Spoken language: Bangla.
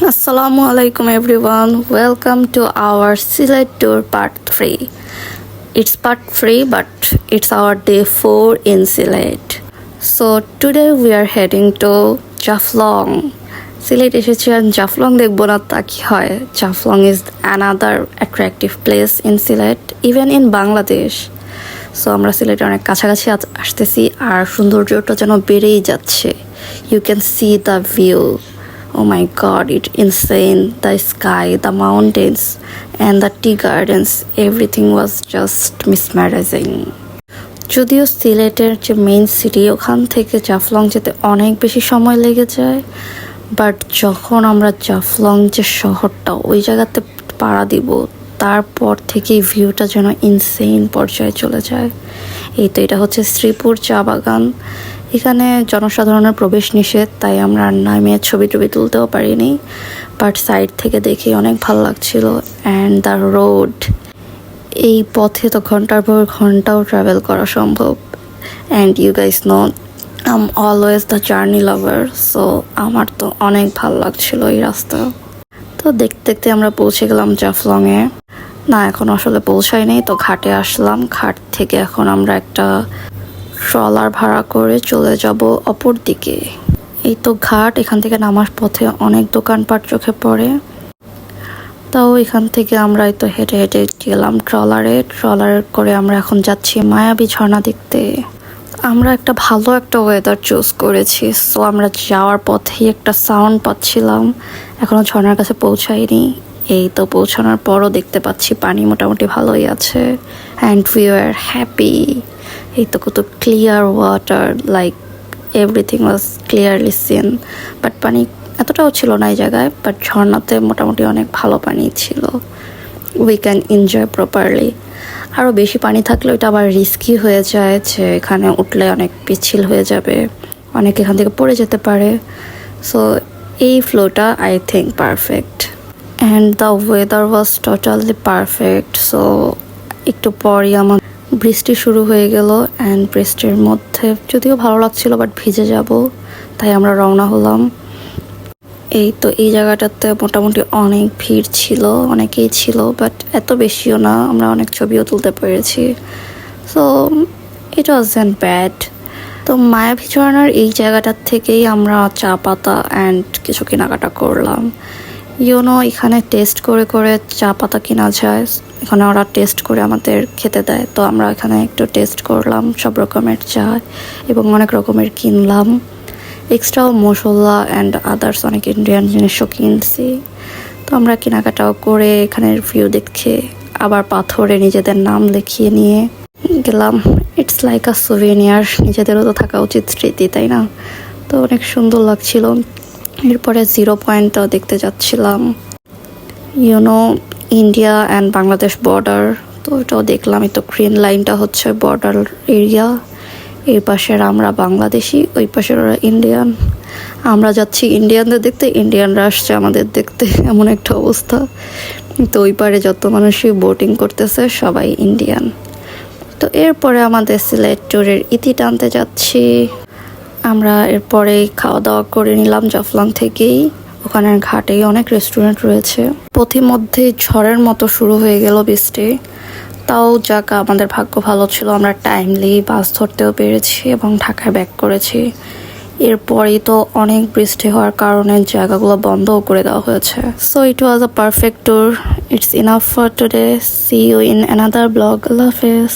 Assalamu alaikum everyone. Welcome to our Sylhet tour part 3. It's part 3 but it's our day 4 in Sylhet. So today we are heading to Jaflong. Sylhet এসেছি আর জাফলং দেখবো না তা কি হয়? Jaflong is another attractive place in Sylhet, even in Bangladesh. So আমরা সিলেটে অনেক কাছাকাছি আসতেছি আর সৌন্দর্যটা যেন বেড়েই যাচ্ছে. You can see the view. Oh my god, it's insane. The sky, the mountains, and the tea gardens, everything was just mesmerizing. যদিও সিলেটের যে মেইন সিটি ওখান থেকে জাফলং যেতে অনেক বেশি সময় লেগে যায়, বাট যখন আমরা জাফলং যে শহরটা ওই জায়গাতে পাড়া দিব তারপর থেকেই ভিউটা যেন ইনসেইন পর্যায়ে চলে যায়. এই তো এটা হচ্ছে শ্রীপুর চা বাগান. এখানে জনসাধারণের প্রবেশ নিষেধ, তাই আমরা নামে ছবি তুলতেও পারিনি, বাট সাইড থেকে দেখে অনেক ভালো লাগছিল. অ্যান্ড দ্য রোড, এই পথে তো ঘন্টার পর ঘন্টাও ট্রাভেল করা সম্ভব. And you guys know I am always the journey lover, so আমার তো অনেক ভালো লাগছিল এই রাস্তা. তো দেখতে দেখতে আমরা পৌঁছে গেলাম জাফলংয়ে. না, এখন আসলে পৌঁছায়নি, তো ঘাটে আসলাম. ঘাট থেকে এখন আমরা একটা ট্রলার ভাড়া করে চলে যাব অপর দিকে. এই তো ঘাট, এখান থেকে নামার পথে অনেক দোকানপাট চোখে পড়ে. তাও এখান থেকে আমরা এই তো হেঁটে হেঁটে গেলাম ট্রলারে করে আমরা এখন যাচ্ছি মায়াবী ঝর্ণা দেখতে. আমরা ভালো একটা ওয়েদার চুজ করেছি, সো আমরা যাওয়ার পথেই একটা সাউন্ড পাচ্ছিলাম. এখনও ঝর্ণার কাছে পৌঁছাইনি. এই তো পৌঁছানোর পরও দেখতে পাচ্ছি পানি মোটামুটি ভালোই আছে. And we are happy. এই তো কত clear water, like everything was clearly seen. But পানি এতটাও ছিল না এই জায়গায়, বাট ঝর্ণাতে মোটামুটি অনেক ভালো পানি ছিল. We can enjoy properly. আরও বেশি পানি থাকলে ওইটা আবার রিস্কি হয়ে যায়, যে এখানে উঠলে অনেক পিচ্ছিল হয়ে যাবে, অনেক এখান থেকে পড়ে যেতে পারে. সো এই ফ্লোটা I think perfect. And the weather was totally perfect. So একটু পরই আমার বৃষ্টি শুরু হয়ে গেল. অ্যান্ড বৃষ্টির মধ্যে যদিও ভালো লাগছিল, বাট ভিজে যাব, তাই আমরা রওনা হলাম. এই তো এই জায়গাটাতে মোটামুটি অনেক ভিড় ছিল, অনেকেই ছিল, বাট এত বেশিও না. আমরা অনেক ছবিও তুলতে পেরেছি. So it wasn't bad. তো মায়াবী ঝর্ণার এই জায়গাটার থেকেই আমরা চা পাতা অ্যান্ড কিছু কেনাকাটা করলাম. ইউনো এখানে টেস্ট করে চা পাতা কেনা যায়. এখানে ওরা টেস্ট করে আমাদের খেতে দেয়, তো আমরা এখানে একটু টেস্ট করলাম সব রকমের চা এবং অনেক রকমের কিনলাম. এক্সট্রাও মশলা অ্যান্ড আদার্স অনেক ইন্ডিয়ান জিনিসও কিনছি. তো আমরা কেনাকাটাও করে এখানের ভিউ দেখে আবার পাথরে নিজেদের নাম লিখিয়ে নিয়ে গেলাম. It's like a souvenir. নিজেদেরও তো থাকা উচিত স্মৃতি, তাই না? তো অনেক সুন্দর লাগছিল. এরপরে 0 পয়েন্টটাও দেখতে যাচ্ছিলাম. You know India and Bangladesh border, তো ওটাও দেখলাম. এই তো গ্রিন লাইনটা হচ্ছে বর্ডার এরিয়া. এই পাশের আমরা বাংলাদেশি, ওই পাশের ওরা ইন্ডিয়ান. আমরা যাচ্ছি ইন্ডিয়ানদের দেখতে, ইন্ডিয়ানরা আসছে আমাদের দেখতে, এমন একটা অবস্থা. তো ওই পারে যত মানুষই বোটিং করতেছে সবাই ইন্ডিয়ান. তো এরপরে আমাদের সিলেট ট্যুরের ইতি টানতে যাচ্ছি. আমরা এরপরে খাওয়া দাওয়া করে নিলাম জাফলং থেকেই. ওখানের ঘাটেই অনেক রেস্টুরেন্ট রয়েছে. পথিমধ্যে ঝড়ের মতো শুরু হয়ে গেল বৃষ্টি. তাও যাক, আমাদের ভাগ্য ভালো ছিল, আমরা টাইমলি বাস ধরতেও পেরেছি এবং ঢাকায় ব্যাক করেছি. এরপরেই তো অনেক বৃষ্টি হওয়ার কারণে জায়গাগুলো বন্ধও করে দেওয়া হয়েছে. So it was a perfect tour. It's enough for today. See you in another blog. আল্লাহ হাফেজ.